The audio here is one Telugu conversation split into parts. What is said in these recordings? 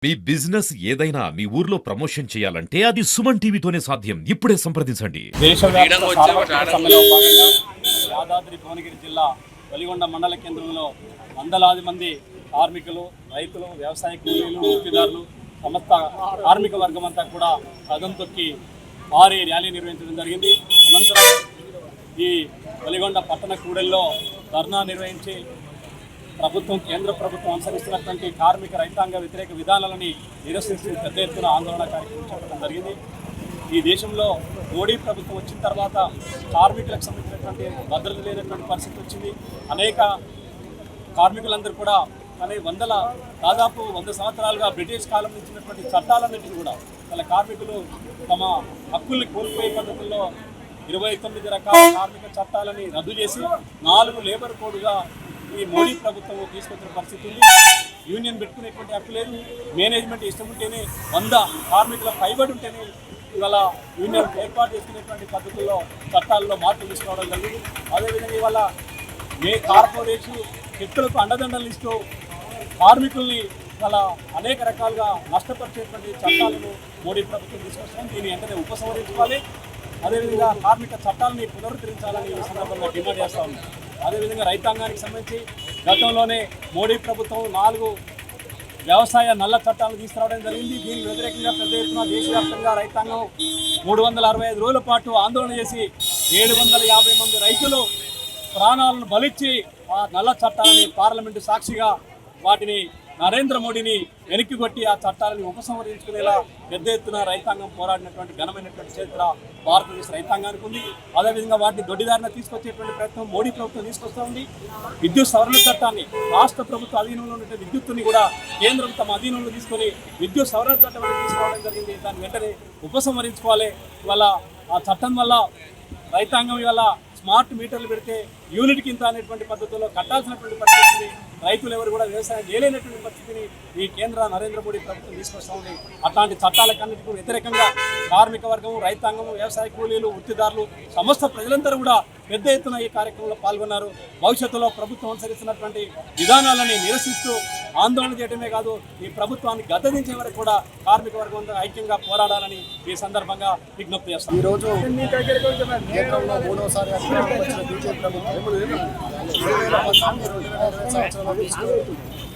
మీ బిజినెస్ ఏదైనా మీ ఊర్లో ప్రమోషన్ చేయాలంటే అది సుమన్ టీవీతోనే సాధ్యం. ఇప్పుడే సంప్రదించండి. దేశవ్యాప్త సార్వత్రిక సమ్మెలో భాగంగా యాదాద్రి భువనగిరి జిల్లా వెలిగొండ మండల కేంద్రంలో వందలాది మంది కార్మికులు, రైతులు, వ్యవసాయ కూలీలు, వృత్తిదారులు, సమస్త కార్మిక వర్గం అంతా కూడా కదం తొక్కి భారీ ర్యాలీ నిర్వహించడం జరిగింది. అనంతరం ఈ వెలిగొండ పట్టణ కూడల్లో ధర్నా నిర్వహించి కేంద్ర ప్రభుత్వం అనుసరిస్తున్నటువంటి కార్మిక రైతాంగ వ్యతిరేక విధానాలని నిరసిస్తూ పెద్ద ఎత్తున ఆందోళన కార్యక్రమం చేపట్టడం జరిగింది. ఈ దేశంలో మోడీ ప్రభుత్వం వచ్చిన తర్వాత కార్మికులకు సంబంధించినటువంటి భద్రత లేనటువంటి పరిస్థితి వచ్చింది. అనేక కార్మికులందరూ కూడా దాదాపు 100 సంవత్సరాలుగా బ్రిటిష్ కాలం ఇచ్చినటువంటి చట్టాలన్నింటినీ కూడా వాళ్ళ కార్మికులు తమ హక్కుల్ని కోల్పోయే పద్ధతుల్లో 29 రకాల కార్మిక చట్టాలని రద్దు చేసి 4 లేబర్ కోడ్గా ఈ మోడీ ప్రభుత్వం తీసుకొచ్చిన పరిస్థితి ఉంది. యూనియన్ పెట్టుకునేటువంటి హక్కు లేదు. మేనేజ్మెంట్ ఇష్టం ఉంటేనే 100 కార్మికుల పైబడి ఉంటేనే ఇవాళ యూనియన్ ఏర్పాటు చేసుకునేటువంటి పద్ధతుల్లో చట్టాల్లో మార్పులు తీసుకోవడం జరిగింది. అదేవిధంగా ఇవాళ కార్పొరేషన్ శక్తులకు అండదండలు ఇస్తూ కార్మికుల్ని ఇవాళ అనేక రకాలుగా నష్టపరిచేటువంటి చట్టాలను మోడీ ప్రభుత్వం తీసుకొస్తాం. దీన్ని వెంటనే ఉపసంహరించుకోవాలి. అదేవిధంగా కార్మిక చట్టాలని పునరుద్ధరించాలని ఈ సందర్భంగా డిమాండ్ చేస్తూ ఉన్నాం. అదేవిధంగా రైతాంగానికి సంబంధించి గతంలోనే మోడీ ప్రభుత్వం 4 వ్యవసాయ నల్ల చట్టాలను తీసుకురావడం జరిగింది. దీనికి వ్యతిరేకంగా పెద్ద ఎత్తున దేశవ్యాప్తంగా రైతాంగం 365 రోజుల పాటు ఆందోళన చేసి 750 మంది రైతులు ప్రాణాలను బలిచ్చి ఆ నల్ల చట్టాలని పార్లమెంటు సాక్షిగా వాటిని నరేంద్ర మోడీని వెనక్కి కొట్టి ఆ చట్టాలను ఉపసంహరించుకునేలా పెద్ద ఎత్తున రైతాంగం పోరాడినటువంటి ఘనమైనటువంటి చరిత్ర భారతదేశ రైతాంగానికి ఉంది. అదేవిధంగా వాటిని దొడ్డిదారిన తీసుకొచ్చేటువంటి ప్రయత్నం మోడీ ప్రభుత్వం తీసుకొస్తూ ఉంది. విద్యుత్ సవరణ చట్టాన్ని రాష్ట్ర ప్రభుత్వ అధీనంలో ఉన్నటువంటి విద్యుత్తుని కూడా కేంద్రం తమ అధీనంలో తీసుకొని విద్యుత్ సవరణ చట్టం తీసుకురావడం జరిగింది. దాన్ని వెంటనే ఉపసంహరించుకోవాలి. ఇవాళ ఆ చట్టం వల్ల రైతాంగం ఇవాళ స్మార్ట్ మీటర్లు పెడితే యూనిట్కి ఇంత అనేటువంటి పద్ధతుల్లో కట్టాల్సినటువంటి పరిస్థితిని రైతులు ఎవరు కూడా వ్యవసాయం చేయలేనటువంటి పరిస్థితిని ఈ కేంద్ర నరేంద్ర మోడీ ప్రభుత్వం తీసుకొస్తూ ఉంది. అట్లాంటి చట్టాలకన్నిటికీ వ్యతిరేకంగా కార్మిక వర్గం, రైతాంగం, వ్యవసాయ కూలీలు, వృత్తిదారులు, సమస్త ప్రజలందరూ కూడా పెద్ద ఎత్తున ఈ కార్యక్రమంలో పాల్గొన్నారు. భవిష్యత్తులో ప్రభుత్వం అనుసరిస్తున్నటువంటి విధానాలని నిరసిస్తూ ఆందోళన చేయడమే కాదు, ఈ ప్రభుత్వాన్ని గద్దెదించే వరకు కూడా కార్మిక వర్గం ఐక్యంగా పోరాడాలని ఈ సందర్భంగా విజ్ఞప్తి చేస్తాం. ఈరోజు కేంద్రంలో 3వసారి అధికారంలోకి వచ్చిన బీజేపీ ప్రభుత్వం 2019-2020 సంవత్సరంలో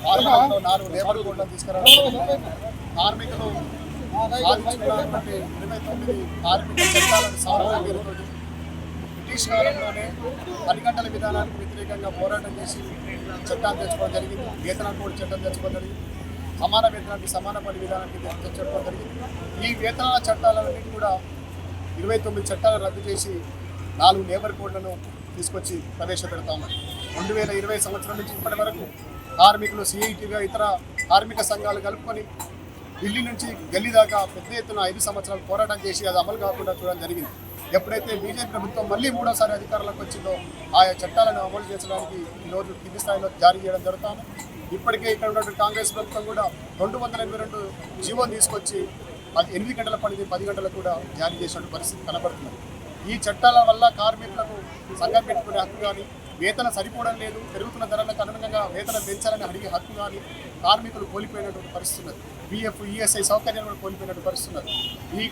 పార్లమెంట్లో 4 లేబర్ కోడ్లను తీసుకురావడం, కార్మికులు సాధించుకున్నటువంటి 29 కార్మిక చట్టాలను సవరణ పేరుతో బ్రిటిష్ కాలంలోనే 10 గంటల విధానానికి వ్యతిరేకంగా పోరాటం చేసి చట్టాన్ని తెచ్చుకోవడం జరిగింది. వేతన కోడ్ చట్టం తెచ్చుకోవడం జరిగింది. సమాన వేతనానికి సమాన పని విధానానికి తెచ్చుకోవడం జరిగింది. ఈ వేతనాల చట్టాలన్నింటినీ కూడా 29 చట్టాలు రద్దు చేసి 4 లేబర్ కోడ్లను తీసుకొచ్చి ప్రవేశపెడతాము. 2020 సంవత్సరం నుంచి ఇప్పటి వరకు కార్మికులు సిఐటిగా ఇతర కార్మిక సంఘాలు కలుపుకొని ఢిల్లీ నుంచి ఢిల్లీ దాకా పెద్ద ఎత్తున 5 సంవత్సరాలు పోరాటం చేసి అది అమలు కాకుండా చూడడం జరిగింది. ఎప్పుడైతే బీజేపీ ప్రభుత్వం మళ్ళీ 3వసారి అధికారంలోకి వచ్చిందో ఆయా చట్టాలను అమలు చేసడానికి ఈరోజు కింది స్థాయిలో జారీ చేయడం జరుగుతాము. ఇప్పటికే ఇక్కడ ఉన్నటువంటి కాంగ్రెస్ ప్రభుత్వం కూడా 282 జీవోని తీసుకొచ్చి 8 గంటల పనిని 10 గంటలకు కూడా జారీ చేసిన పరిస్థితి కనబడుతుంది. ఈ చట్టాల వల్ల కార్మికులకు సంఘం పెట్టుకునే హక్కు కానీ, వేతన సరిపోవడం లేదు, పెరుగుతున్న ధరలకు అనుగుణంగా వేతనం పెంచాలని అడిగే హక్కు కానీ కార్మికులు కోల్పోయినటువంటి పరిస్థితి ఉన్నది. పిఎఫ్, ఈఎస్ఐ సౌకర్యాలు కూడా కోల్పోయినటువంటి పరిస్థితి ఉన్నది. ఈ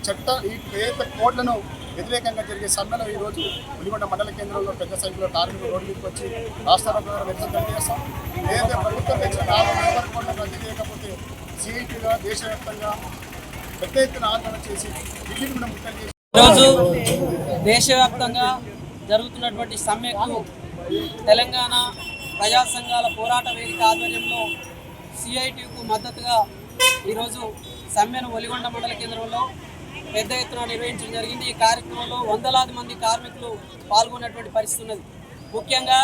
వేతన కోడ్లను వ్యతిరేకంగా జరిగే సమ్మెలో ఈరోజు వెలిగొండ మండల కేంద్రంలో పెద్ద సంఖ్యలో కార్మికులు రోడ్డు మీదకి వచ్చి రాష్ట్రాల వ్యక్తం చేస్తాం. ఏదైతే ప్రభుత్వం తెచ్చిన 4 లేబర్ కోడ్లను రద్దు చేయకపోతే సిఐటిగా దేశవ్యాప్తంగా పెద్ద ఎత్తున ఆందోళన చేసి ఢిల్లీని కూడా ముట్టడి చేసి ఈరోజు దేశవ్యాప్తంగా జరుగుతున్నటువంటి సమ్మెకు తెలంగాణ ప్రజా సంఘాల పోరాట వేదిక ఆధ్వర్యంలో సిఐటికు మద్దతుగా ఈరోజు సమ్మెను వెలిగొండ మండల కేంద్రంలో పెద్ద ఎత్తున నిర్వహించడం జరిగింది. ఈ కార్యక్రమంలో వందలాది మంది కార్మికులు పాల్గొన్నటువంటి పరిస్థితి ఉన్నది. ముఖ్యంగా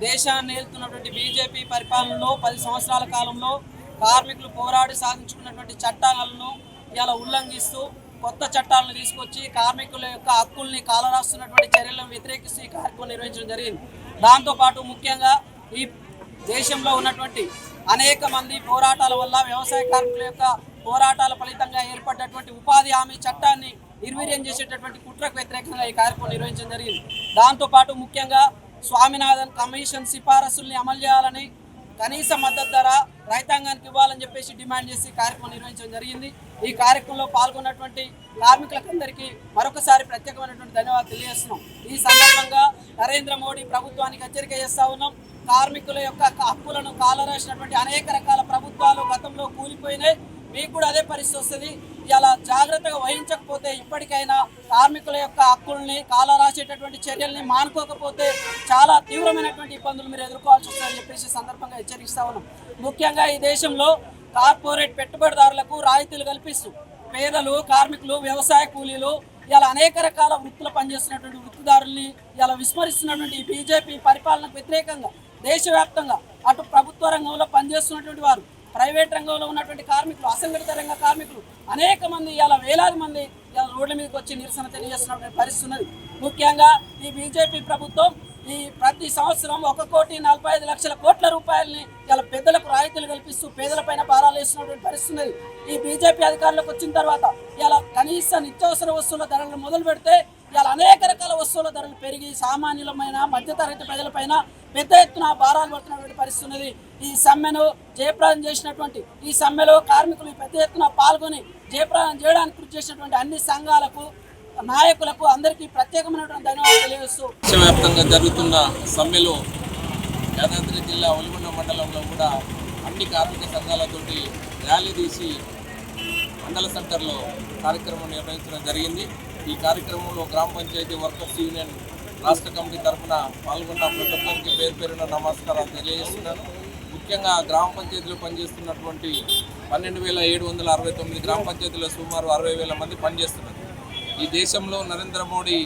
దేశాన్ని ఏలుతున్నటువంటి బీజేపీ పరిపాలనలో 10 సంవత్సరాల కాలంలో కార్మికులు పోరాడి సాధించుకున్నటువంటి చట్టాలను ఇలా ఉల్లంఘిస్తూ కొత్త చట్టాలను తీసుకొచ్చి కార్మికుల యొక్క హక్కుల్ని కాలరాస్తున్నటువంటి చర్యలను వ్యతిరేకిస్తూ ఈ కార్యక్రమం నిర్వహించడం జరిగింది. దాంతోపాటు ముఖ్యంగా ఈ దేశంలో ఉన్నటువంటి అనేక మంది పోరాటాల వల్ల వ్యవసాయ కార్మికుల యొక్క పోరాటాల ఫలితంగా ఏర్పడ్డటువంటి ఉపాధి హామీ చట్టాన్ని నిర్వీర్యం చేసేటటువంటి కుట్రకు వ్యతిరేకంగా ఈ కార్యక్రమం నిర్వహించడం జరిగింది. దాంతోపాటు ముఖ్యంగా స్వామినాథన్ కమిషన్ సిఫారసుల్ని అమలు చేయాలని కనీస మద్దతు ధర రైతాంగానికి ఇవ్వాలని చెప్పేసి డిమాండ్ చేసి కార్యక్రమం నిర్వహించడం జరిగింది. ఈ కార్యక్రమంలో పాల్గొన్నటువంటి కార్మికులందరికీ మరొకసారి ప్రత్యేకమైనటువంటి ధన్యవాదాలు తెలియజేస్తున్నాం. ఈ సందర్భంగా నరేంద్ర మోడీ ప్రభుత్వానికి హెచ్చరిక చేస్తా ఉన్నాం. కార్మికుల యొక్క హక్కులను కాలరాసినటువంటి అనేక రకాల ప్రభుత్వాలు గతంలో కూలిపోయినాయి. మీకు కూడా అదే పరిస్థితి వస్తుంది. ఇలా జాగ్రత్తగా వహించకపోతే ఇప్పటికైనా కార్మికుల యొక్క హక్కుల్ని కాలరాసేటటువంటి చర్యల్ని మానుకోకపోతే చాలా తీవ్రమైనటువంటి ఇబ్బందులు మీరు ఎదుర్కోవాల్సి వస్తుందని చెప్పేసి సందర్భంగా హెచ్చరిస్తా ఉన్నాం. ముఖ్యంగా ఈ దేశంలో కార్పొరేట్ పెట్టుబడిదారులకు రాయితీలు కల్పిస్తూ పేదలు, కార్మికులు, వ్యవసాయ కూలీలు ఇలా అనేక రకాల వృత్తులు పనిచేస్తున్నటువంటి వృత్తిదారుల్ని ఇలా విస్మరిస్తున్నటువంటి ఈ బీజేపీ పరిపాలనకు వ్యతిరేకంగా దేశవ్యాప్తంగా అటు ప్రభుత్వ రంగంలో పనిచేస్తున్నటువంటి వారు, ప్రైవేట్ రంగంలో ఉన్నటువంటి కార్మికులు, అసంఘటిత రంగ కార్మికులు అనేక మంది ఇలా వేలాది మంది ఇలా రోడ్ల మీదకి వచ్చి నిరసన తెలియజేస్తున్నటువంటి పరిస్థితి ఉన్నది. ముఖ్యంగా ఈ బీజేపీ ప్రభుత్వం ఈ ప్రతి సంవత్సరం 1,45,00,000 కోట్ల రూపాయలని ఇలా పెద్దలకు రాయితీలు కల్పిస్తూ పేదలపైన భారాలు వేస్తున్నటువంటి పరిస్థితి ఉన్నది. ఈ బీజేపీ అధికారంలోకి వచ్చిన తర్వాత ఇలా కనీస నిత్యావసర వస్తువుల ధరలు మొదలు పెడితే ఇలా అనేక రకాల వస్తువుల ధరలు పెరిగి సామాన్యులమైన మధ్యతరగతి ప్రజలపైన పెద్ద ఎత్తున భారాలు పడుతున్నటువంటి పరిస్థితి ఉన్నది. ఈ సమ్మెను జయప్రదం చేసినటువంటి ఈ సమ్మెలో కార్మికులు పెద్ద ఎత్తున పాల్గొని జయప్రదం చేయడానికి కృషి చేసినటువంటి అన్ని సంఘాలకు, నాయకులకు అందరికీ ప్రత్యేకమైనటువంటి ధన్యవాదాలు తెలియజేస్తూ దేశవ్యాప్తంగా జరుగుతున్న సమ్మెలో యాదాద్రి జిల్లా ఒలిగొండ మండలంలో కూడా అన్ని కార్మిక సంఘాలతోటి ర్యాలీ తీసి మండల సెంటర్లో కార్యక్రమం నిర్వహించడం జరిగింది. ఈ కార్యక్రమంలో గ్రామ పంచాయతీ వర్కర్స్ యూనియన్ రాష్ట్ర కమిటీ తరఫున పాల్గొన్న ప్రతి ఒక్కరికి పేరు పేరున నమస్కారాలు తెలియజేస్తున్నాను. ముఖ్యంగా గ్రామ పంచాయతీలో పనిచేస్తున్నటువంటి 12,769 గ్రామ పంచాయతీలో సుమారు 60,000 మంది పనిచేస్తున్నారు. ఈ దేశంలో నరేంద్ర మోడీ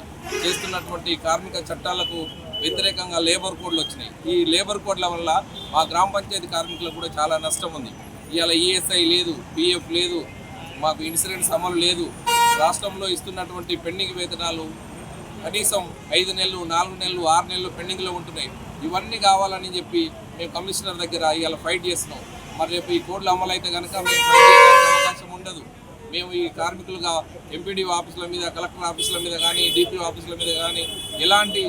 చేస్తున్నటువంటి కార్మిక చట్టాలకు వ్యతిరేకంగా లేబర్ కోడ్లు వచ్చినాయి. ఈ లేబర్ కోడ్ల వల్ల మా గ్రామ పంచాయతీ కార్మికులకు కూడా చాలా నష్టం ఉంది. ఇవాళ ఈఎస్ఐ లేదు, పిఎఫ్ లేదు, మాకు ఇన్సూరెన్స్ అమలు లేదు. రాష్ట్రంలో ఇస్తున్నటువంటి పెండింగ్ వేతనాలు కనీసం 5 నెలలు, 4 నెలలు, 6 నెలలు పెండింగ్లో ఉంటున్నాయి. ఇవన్నీ కావాలని చెప్పి మేము కమిషనర్ దగ్గర ఇవాళ ఫైట్ చేస్తున్నాం. మరి రేపు ఈ కోడ్లు అమలు అయితే కనుక మేము ఫైట్ చేయడానికి అవకాశం ఉండదు. మేము ఈ కార్మికులుగా ఎంపీడీఓ ఆఫీసుల మీద, కలెక్టర్ ఆఫీసుల మీద కానీ, డిపిఓ ఆఫీసుల మీద కానీ ఎలాంటి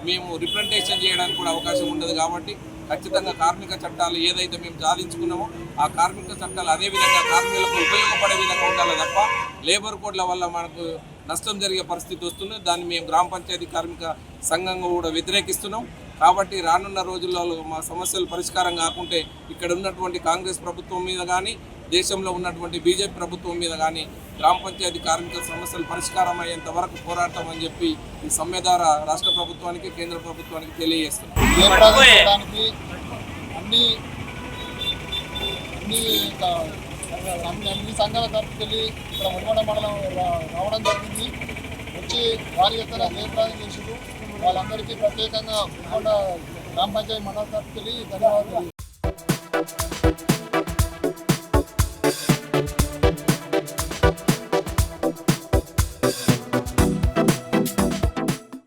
మేము రిప్రజెంటేషన్ చేయడానికి కూడా అవకాశం ఉండదు. కాబట్టి ఖచ్చితంగా కార్మిక చట్టాలు ఏదైతే మేము సాధించుకున్నామో ఆ కార్మిక చట్టాలు అదేవిధంగా కార్మికులకు ఉపయోగపడే విధంగా ఉండాలి తప్ప లేబర్ కోడ్ల వల్ల మనకు నష్టం జరిగే పరిస్థితి వస్తుంది. దాన్ని మేము గ్రామ పంచాయతీ కార్మిక సంఘంగా కూడా వ్యతిరేకిస్తున్నాం. కాబట్టి రానున్న రోజుల్లో మా సమస్యలు పరిష్కారం కాకుంటే ఇక్కడ ఉన్నటువంటి కాంగ్రెస్ ప్రభుత్వం మీద కానీ, దేశంలో ఉన్నటువంటి బీజేపీ ప్రభుత్వం మీద కానీ గ్రామ పంచాయతీ కార్మిక సమస్యలు పరిష్కారం అయ్యేంత వరకు పోరాడతామని చెప్పి ఈ సమ్మె ద్వారా రాష్ట్ర ప్రభుత్వానికి, కేంద్ర ప్రభుత్వానికి తెలియజేస్తున్నాం. అన్ని సంఘాల తరఫుకి వెళ్ళి ఇక్కడ ఒలిగొండ మండలం రావడం జరిగింది. వచ్చి వారి ఎత్తున జయప్రదం చేసారు. వాళ్ళందరికీ ప్రత్యేకంగా ఒలిగొండ గ్రామ పంచాయతీ మండలం తరఫుకి వెళ్ళి ధన్యవాదాలు.